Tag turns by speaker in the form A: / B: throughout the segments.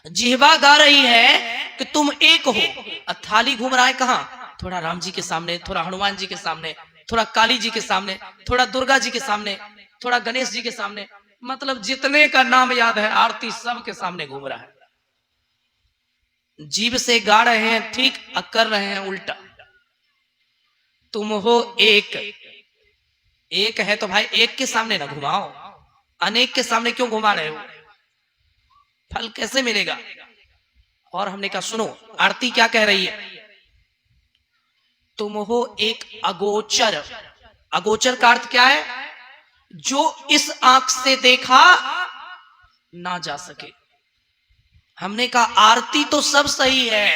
A: जिह्वा गा रही है कि तुम एक हो, और थाली घूम रहा है कहाँ, थोड़ा राम जी के सामने, थोड़ा हनुमान जी के सामने, थोड़ा काली जी के सामने, थोड़ा दुर्गा जी के सामने, थोड़ा गणेश जी के सामने, मतलब जितने का नाम याद है आरती सब के सामने घूम रहा है। जीभ से गा रहे हैं ठीक, कर रहे हैं उल्टा। तुम हो एक, एक है तो भाई एक के सामने ना घुमाओ, अनेक के सामने क्यों घुमा रहे हो, फल कैसे मिलेगा। और हमने कहा सुनो आरती क्या कह रही है, तुम हो एक अगोचर। अगोचर का अर्थ क्या है, जो इस आंख से देखा ना जा सके। हमने कहा आरती तो सब सही है,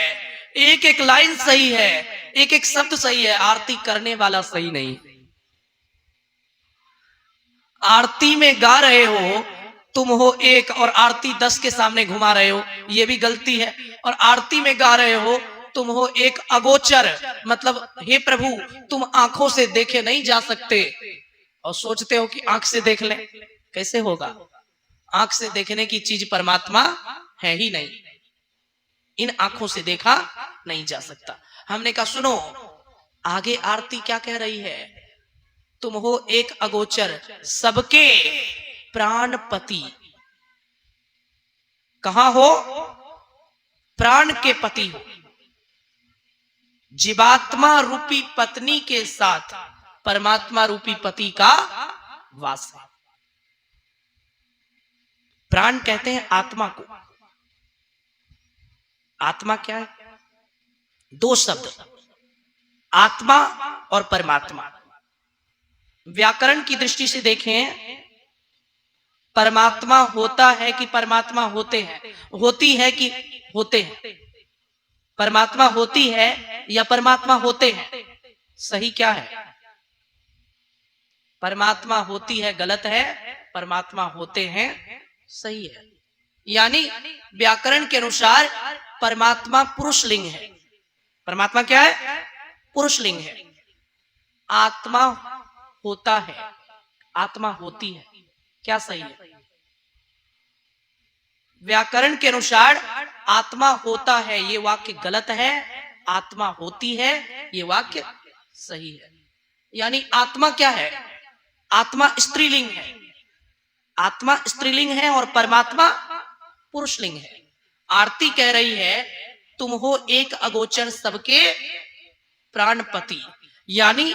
A: एक एक लाइन सही है, एक एक शब्द सही है, आरती करने वाला सही नहीं। आरती में गा रहे हो तुम हो एक, और आरती 10 के सामने घुमा रहे हो, यह भी गलती है। और आरती में गा रहे हो तुम हो एक अगोचर, मतलब हे प्रभु तुम आंखों से देखे नहीं जा सकते, और सोचते हो कि आंख से देख लें, कैसे होगा। आंख से देखने की चीज परमात्मा है ही नहीं, इन आंखों से देखा नहीं जा सकता। हमने कहा सुनो आगे आरती क्या कह रही है, तुम हो एक अगोचर सबके प्राणपति। कहां हो, प्राण के पति हो। जीवात्मा रूपी पत्नी के साथ परमात्मा रूपी पति का वास है। प्राण कहते हैं आत्मा को। आत्मा क्या है, दो शब्द, आत्मा और परमात्मा। व्याकरण की दृष्टि से देखें, परमात्मा होता है कि परमात्मा होते हैं, होती है कि होते हैं, परमात्मा होती है या परमात्मा होते हैं, सही क्या है। परमात्मा होती है गलत है, परमात्मा होते हैं सही है। यानी व्याकरण के अनुसार परमात्मा पुरुष लिंग है। परमात्मा क्या है, पुरुष लिंग है। आत्मा होता है, आत्मा होती है, क्या सही है। व्याकरण के अनुसार आत्मा होता है ये वाक्य गलत है, आत्मा होती है ये वाक्य सही है। यानी आत्मा क्या है, आत्मा स्त्रीलिंग है, आत्मा स्त्रीलिंग है और परमात्मा पुरुषलिंग है। आरती कह रही है तुम हो एक अगोचर सबके प्राणपति, यानी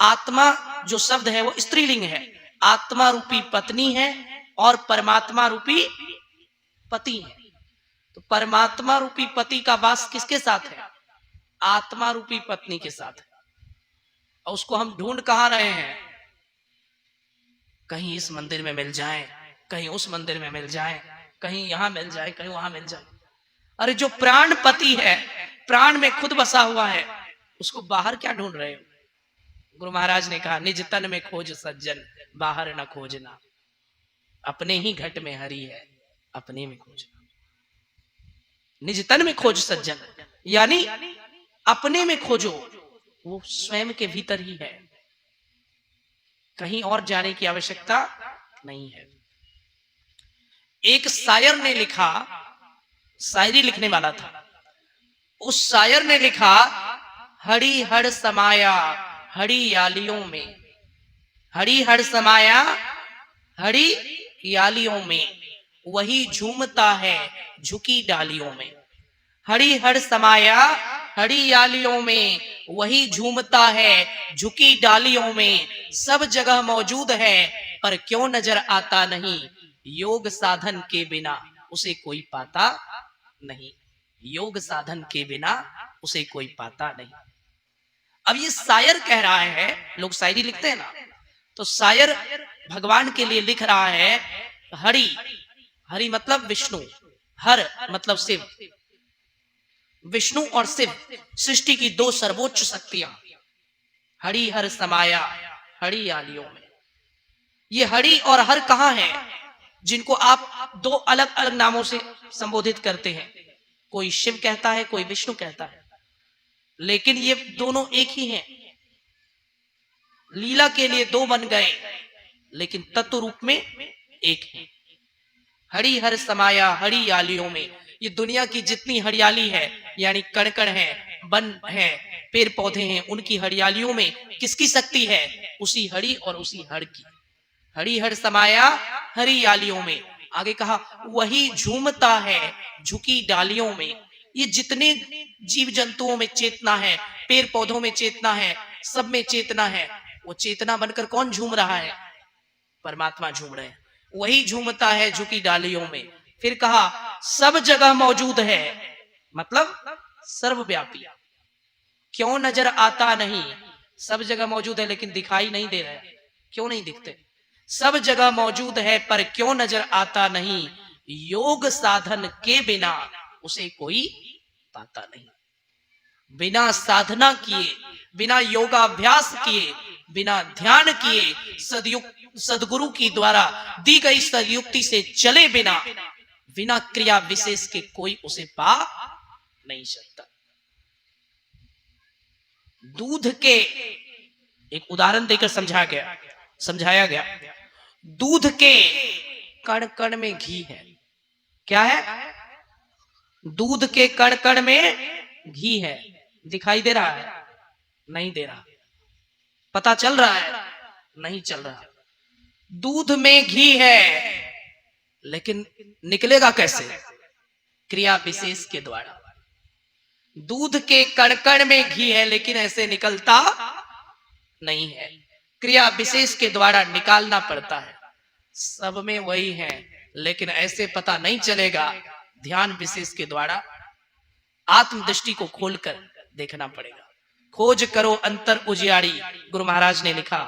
A: आत्मा जो शब्द है वो स्त्रीलिंग है, आत्मा रूपी पत्नी है और परमात्मा रूपी पति है। तो परमात्मा रूपी पति का वास किसके साथ है, आत्मा रूपी पत्नी के साथ है। और उसको हम ढूंढ कहां रहे हैं, कहीं इस मंदिर में मिल जाए, कहीं उस मंदिर में मिल जाए, कहीं यहां मिल जाए, कहीं वहां मिल जाए। अरे जो प्राण पति है, प्राण में खुद बसा हुआ है, उसको बाहर क्या ढूंढ रहे हो। गुरु महाराज ने कहा निज तन में खोज सज्जन, बाहर न खोजना, अपने ही घट में हरि है, अपने में खोजना। निज तन में खोज सज्जन, यानी अपने में खोजो, वो स्वयं के भीतर ही है, कहीं और जाने की आवश्यकता नहीं है। एक शायर ने लिखा, शायरी लिखने वाला था, उस शायर ने लिखा हरि हर समाया हरियालियों में, हरि हर समाया हरियालियों में, वही झूमता है झुकी डालियों में। हरि हर समाया हरियालियों में, वही झूमता है झुकी डालियों में, सब जगह मौजूद है पर क्यों नजर आता नहीं, योग साधन के बिना उसे कोई पाता नहीं, योग साधन के बिना उसे कोई पाता नहीं। अब ये शायर कह रहा है, लोग शायरी लिखते हैं ना, तो शायर भगवान के लिए लिख रहा है हरि, हरि मतलब विष्णु, हर मतलब शिव, विष्णु और शिव सृष्टि की दो सर्वोच्च शक्तियां, हरि हर समाया हरियालियों में। ये हरि और हर कहां है, जिनको आप दो अलग अलग नामों से संबोधित करते हैं, कोई शिव कहता है, कोई विष्णु कहता है, लेकिन ये दोनों एक ही हैं। लीला के लिए दो बन गए, लेकिन तत्व रूप में एक है। हरि हर समाया हरियालियों में, ये दुनिया की जितनी हरियाली है, यानी कण कण है, वन है, पेड़ पौधे हैं, उनकी हरियालियों में किसकी शक्ति है? उसी हरि और उसी हर की। हरि हर समाया हरियालियों में। आगे कहा वही झूमता है झुकी डालियों में। ये जितने जीव जंतुओं में चेतना है, पेड़ पौधों में चेतना है, सब में चेतना है, वो चेतना बनकर कौन झूम रहा है? परमात्मा झूम रहे हैं। वही झूमता है झुकी डालियों में। फिर कहा सब जगह मौजूद है, मतलब सर्वव्यापी। क्यों नजर आता नहीं? सब जगह मौजूद है लेकिन दिखाई नहीं दे रहा है। क्यों नहीं दिखते? सब जगह मौजूद है पर क्यों नजर आता नहीं? योग साधन के बिना उसे कोई पाता नहीं। बिना साधना किए, बिना योगाभ्यास किए, बिना ध्यान किए, सदगुरु की द्वारा दी गई सदयुक्ति से चले बिना, बिना क्रिया विशेष के कोई उसे पा नहीं सकता। दूध के एक उदाहरण देकर समझाया गया। दूध के कण कण में घी है। क्या है? दूध के कण कण में घी है। दिखाई दे रहा है? नहीं दे रहा। पता चल रहा है? नहीं चल रहा। दूध में घी है लेकिन निकलेगा कैसे? क्रिया विशेष के द्वारा। दूध के कण कण में घी है लेकिन ऐसे निकलता नहीं है, क्रिया विशेष के द्वारा निकालना पड़ता है। सब में वही है लेकिन ऐसे पता नहीं चलेगा, ध्यान विशेष के द्वारा आत्मदृष्टि को खोलकर देखना पड़ेगा। खोज करो अंतर उजियारी, गुरु महाराज ने लिखा।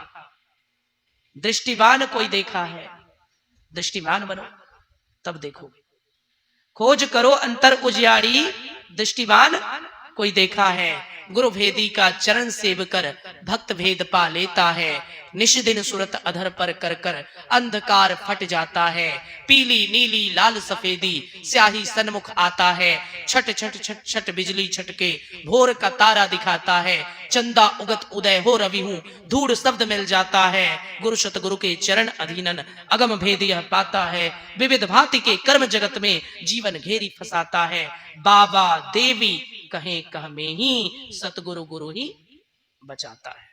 A: दृष्टिवान कोई देखा है? दृष्टिवान बनो तब देखोगे। खोज करो अंतर उजियारी, दृष्टिवान कोई देखा है। गुरु भेदी का चरण सेव कर भक्त भेद पा लेता है। निश दिन सुरत अधर पर कर कर अंधकार फट जाता है। पीली नीली लाल सफेदी स्याही सन्मुख आता है। छट छट छट छट बिजली छटके भोर का तारा दिखाता है। चंदा उगत उदय हो रवि हूँ धूड़ शब्द मिल जाता है। गुरु सतगुरु के चरण अधीनन अगम भेद यह पाता है। विविध भांति के कर्म जगत में जीवन घेरी फंसाता है। बाबा देवी कहे कह में ही सतगुरु गुरु ही बचाता है।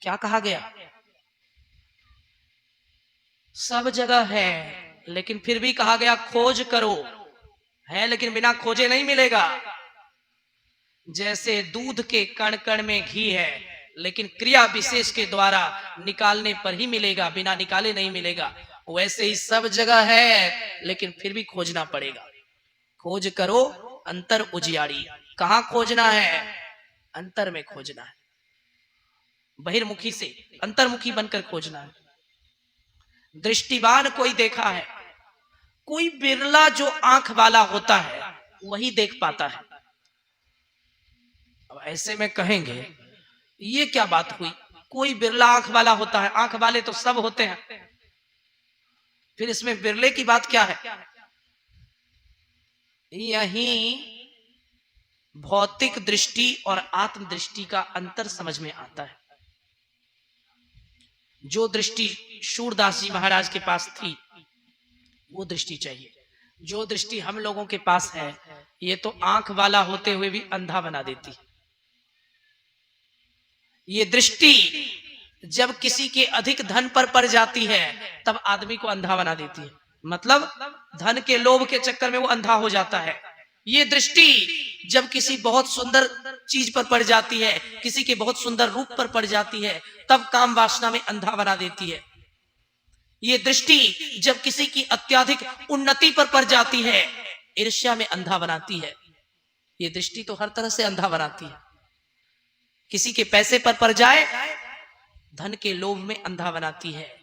A: क्या कहा गया? सब जगह है लेकिन फिर भी कहा गया खोज करो। है लेकिन बिना खोजे नहीं मिलेगा। जैसे दूध के कण कण में घी है लेकिन क्रिया विशेष के द्वारा निकालने पर ही मिलेगा, बिना निकाले नहीं मिलेगा। वैसे ही सब जगह है लेकिन फिर भी खोजना पड़ेगा। खोज करो अंतर उजियारी। कहां खोजना है? अंतर में खोजना है। बहिर्मुखी से अंतर्मुखी बनकर खोजना है। दृष्टिवान कोई देखा है? कोई बिरला जो आंख वाला होता है वही देख पाता है। अब ऐसे में कहेंगे ये क्या बात हुई? कोई बिरला आंख वाला होता है, आंख वाले तो सब होते हैं, फिर इसमें बिरले की बात क्या है? यही भौतिक दृष्टि और आत्म दृष्टि का अंतर समझ में आता है। जो दृष्टि शूरदास जी महाराज के पास थी वो दृष्टि चाहिए। जो दृष्टि हम लोगों के पास है ये तो आंख वाला होते हुए भी अंधा बना देती। ये दृष्टि जब किसी के अधिक धन पर पड़ जाती है तब आदमी को अंधा बना देती है। मतलब धन के लोभ के चक्कर में वो अंधा हो जाता है। ये दृष्टि जब किसी बहुत सुंदर चीज पर पड़ जाती है, किसी के बहुत सुंदर रूप पर पड़ जाती है, तब काम वासना में अंधा बना देती है। ये दृष्टि जब किसी की अत्यधिक उन्नति पर पड़ जाती है, ईर्ष्या में अंधा बनाती है। ये दृष्टि तो हर तरह से अंधा बनाती है। किसी के पैसे पर पड़ जाए, धन के लोभ में अंधा बनाती है।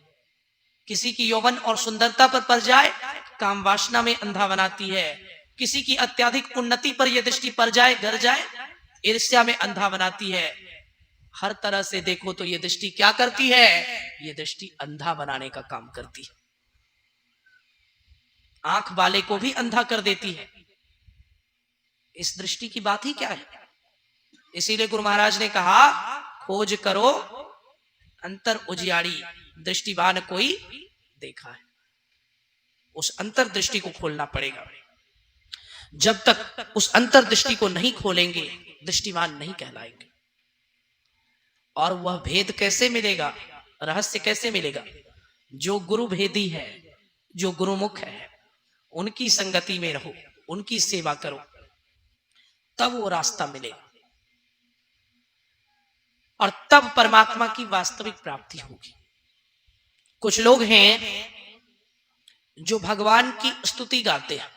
A: किसी की यौवन और सुंदरता पर पड़ जाए, काम वासना में अंधा बनाती है। किसी की अत्यधिक उन्नति पर यह दृष्टि पड़ जाए, गर जाए, ईर्ष्या में अंधा बनाती है। हर तरह से देखो तो यह दृष्टि क्या करती है? यह दृष्टि अंधा बनाने का काम करती है। आंख वाले को भी अंधा कर देती है। इस दृष्टि की बात ही क्या है? इसीलिए गुरु महाराज ने कहा खोज करो अंतर उजियारी, दृष्टिवान कोई देखा है। उस अंतर्दृष्टि को खोलना पड़ेगा। जब तक उस अंतर्दृष्टि को नहीं खोलेंगे दृष्टिवान नहीं कहलाएंगे। और वह भेद कैसे मिलेगा, रहस्य कैसे मिलेगा? जो गुरु भेदी है, जो गुरुमुख है, उनकी संगति में रहो, उनकी सेवा करो, तब वो रास्ता मिलेगा और तब परमात्मा की वास्तविक प्राप्ति होगी। कुछ लोग हैं जो भगवान की स्तुति गाते हैं।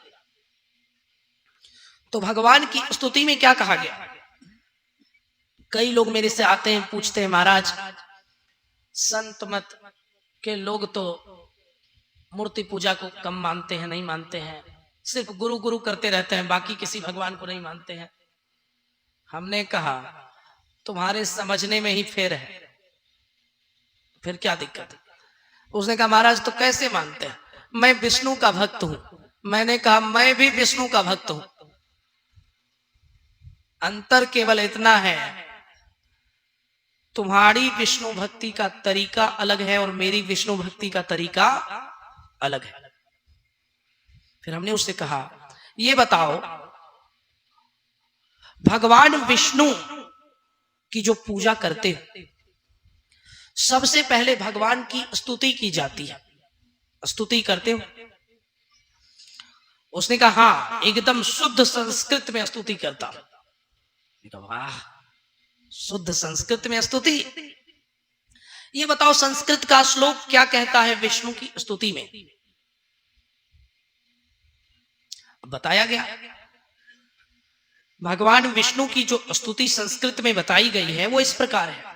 A: तो भगवान की स्तुति में क्या कहा गया? कई लोग मेरे से आते हैं, पूछते हैं, महाराज संत मत के लोग तो मूर्ति पूजा को कम मानते हैं, नहीं मानते हैं, सिर्फ गुरु गुरु करते रहते हैं, बाकी किसी भगवान को नहीं मानते हैं। हमने कहा तुम्हारे समझने में ही फेर है, फिर क्या दिक्कत है? उसने कहा महाराज तो कैसे मानते हैं? मैं विष्णु का भक्त हूं। मैंने कहा मैं भी विष्णु का भक्त हूं। अंतर केवल इतना है, तुम्हारी विष्णु भक्ति का तरीका अलग है और मेरी विष्णु भक्ति का तरीका अलग है। फिर हमने उससे कहा ये बताओ, भगवान विष्णु की जो पूजा करते हो, सबसे पहले भगवान की स्तुति की जाती है, स्तुति करते हो? उसने कहा हाँ, एकदम शुद्ध संस्कृत में स्तुति करता हूं। वाह, शुद्ध संस्कृत में स्तुति। ये बताओ संस्कृत का श्लोक क्या कहता है विष्णु की स्तुति में? बताया गया भगवान विष्णु की जो स्तुति संस्कृत में बताई गई है वो इस प्रकार है।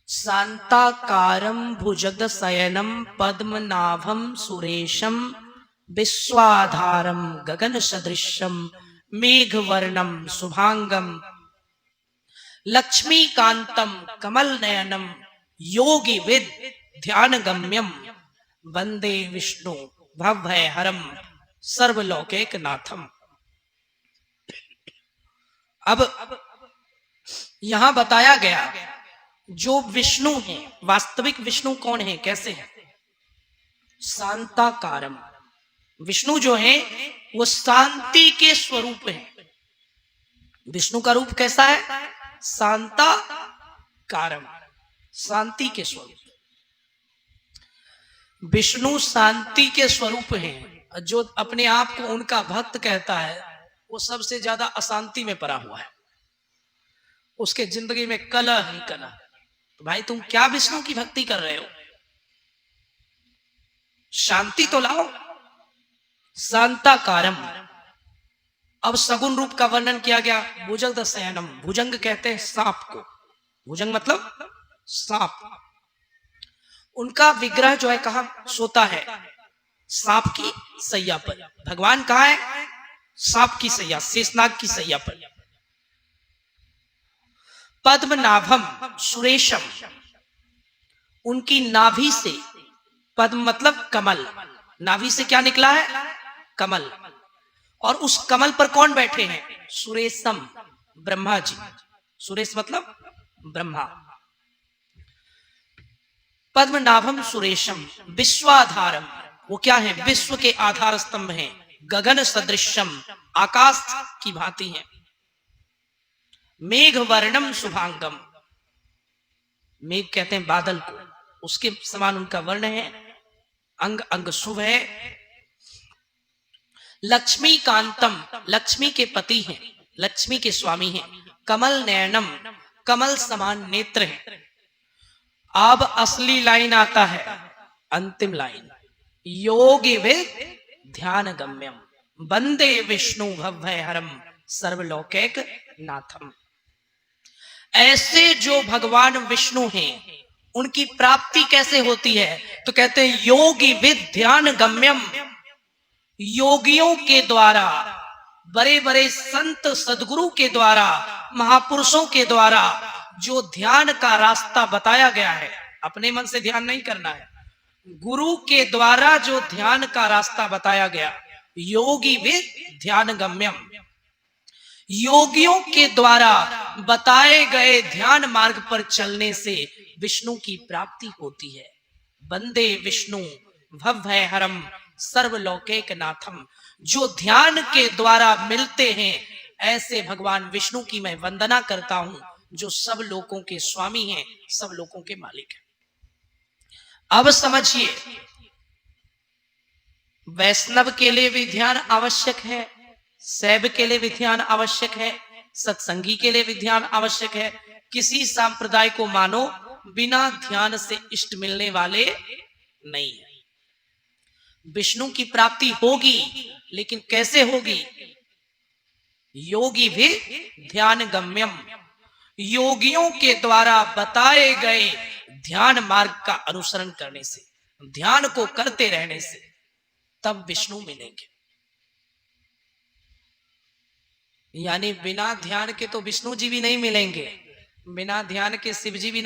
A: शांताकारं भुजग शयनम पद्मनाभम सुरेशम विश्वाधारम गगन सदृशम मेघवर्णम शुभांगम लक्ष्मीकांतम कमल नयनम योगी विद ध्यान गम्यम वंदे विष्णु भवभय हरम सर्वलोकैक नाथम। अब यहां बताया गया जो विष्णु है, वास्तविक विष्णु कौन है, कैसे है? शांताकारम। विष्णु जो है वो शांति के स्वरूप है। विष्णु का रूप कैसा है? शांताकारम, शांति के स्वरूप। विष्णु शांति के स्वरूप हैं। जो अपने आप को उनका भक्त कहता है वो सबसे ज्यादा अशांति में पड़ा हुआ है, उसके जिंदगी में कलह ही कलह। तो भाई तुम क्या विष्णु की भक्ति कर रहे हो? शांति तो लाओ। शांताकारम। अब सगुण रूप का वर्णन किया गया, भुजग शयनम। भुजंग कहते हैं सांप को, भुजंग मतलब सांप। उनका विग्रह जो है कहां सोता है? सांप की सैया पर। भगवान कहां है? सांप की सैया, शेषनाग की सैया पर। पद्मनाभम सुरेशम। उनकी नाभि से, पद्म मतलब कमल, नाभि से क्या निकला है? कमल। और उस कमल पर कौन बैठे हैं? सुरेशम, ब्रह्मा जी। सुरेश मतलब ब्रह्मा। पद्मनाभम सुरेशम विश्वाधारम। वो क्या है? विश्व के आधार स्तंभ हैं। गगन सदृशम, आकाश की भांति है। मेघ वर्णम शुभांगम। मेघ कहते हैं बादल को, उसके समान उनका वर्ण है, अंग अंग शुभ है। लक्ष्मी कांतम, लक्ष्मी के पति हैं, लक्ष्मी के स्वामी हैं। कमल नयनम, कमल समान नेत्र है। अब असली लाइन आता है, अंतिम लाइन। योगी विद ध्यान गम्यम वंदे विष्णु भवभय हरम सर्वलोकैक नाथम। ऐसे जो भगवान विष्णु हैं उनकी प्राप्ति कैसे होती है? तो कहते हैं योगी विद ध्यान गम्यम। योगियों के द्वारा, बड़े बड़े संत सदगुरु के द्वारा, महापुरुषों के द्वारा जो ध्यान का रास्ता बताया गया है, अपने मन से ध्यान नहीं करना है, गुरु के द्वारा जो ध्यान का रास्ता बताया गया, योगी विद ध्यान गम्यम। योगियों के द्वारा बताए गए ध्यान मार्ग पर चलने से विष्णु की प्राप्ति होती है। वंदे विष्णु भवभय हरम सर्वलौकिक नाथम। जो ध्यान के द्वारा मिलते हैं ऐसे भगवान विष्णु की मैं वंदना करता हूं, जो सब लोगों के स्वामी हैं, सब लोगों के मालिक हैं। अब समझिए, वैष्णव के लिए भी ध्यान आवश्यक है, शैव के लिए भी ध्यान आवश्यक है, सत्संगी के लिए भी ध्यान आवश्यक है। किसी संप्रदाय को मानो बिना ध्यान से इष्ट मिलने वाले नहीं है। विष्णु की प्राप्ति होगी, लेकिन कैसे होगी? योगी भी ध्यान गम्यम, योगियों के द्वारा बताए गए ध्यान मार्ग का अनुसरण करने से, ध्यान को करते रहने से तब विष्णु मिलेंगे। यानी बिना ध्यान के तो विष्णु जी भी नहीं मिलेंगे, बिना ध्यान के शिव जी भी